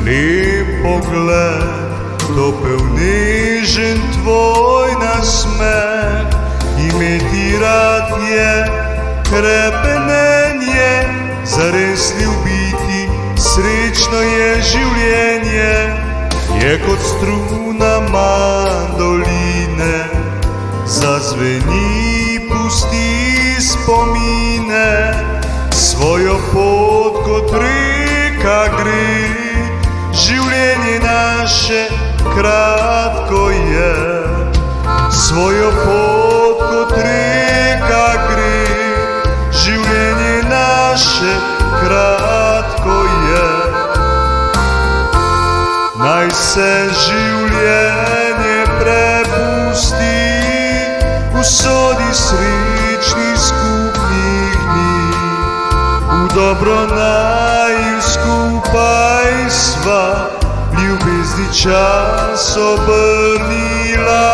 lep pogled, topel nežen tvoj nasmeh. Imeti rad je hrepenenje, zares ljubiti, srečno je življenje. Je kot struna mandoline, zazveni, pusti spomine. Svojo pot kot reka gre, življenje naše kratko je. Svojo pot kot reka gre, življenje naše kratko je. Naj se življenje prepusti usodi srečnih skupnih dni. V dobro naju skupaj sva ljubezni čas obrnila.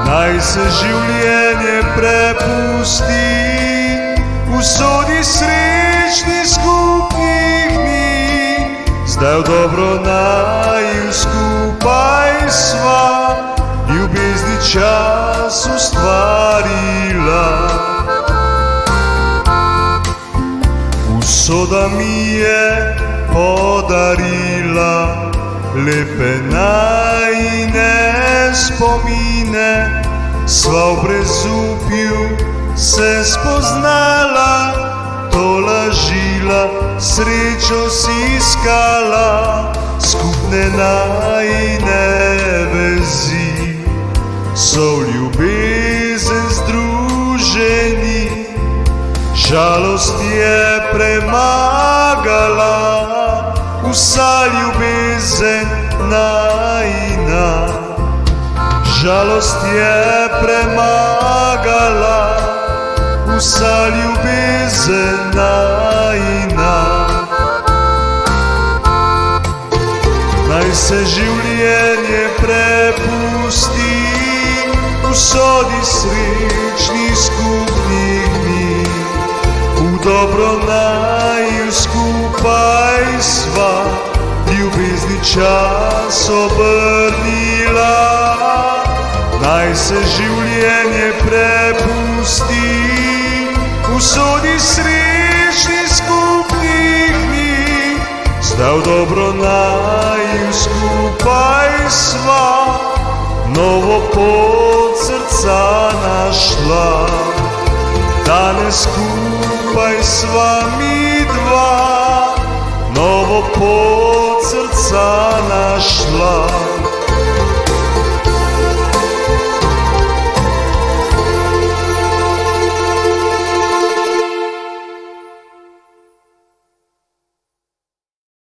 Naj se življenje prepusti usodi srečnih skupnih dni. Zdaj v dobro naju skupaj sva ljubezni čas ustvarila. Usoda mi je podarila lepe najine spomine. Sva v brezupju se spoznala, tolažila, srečo si iskala. Skupne najine vezi so v ljubezen združeni. Žalost je premagala vsa ljubezen najina. Žalost je premagala vsa ljubezen najina. Naj se življenje prepusti usodi srečnih skupnih dni. V dobro naju skupaj sva ljubezni čas obrnila. Naj se življenje prepusti usodi srečnih skupnih dni. Zdaj v dobro naju skupaj sva novo pot srca našla. Danes skupaj sva mi dva novo pot srca našla.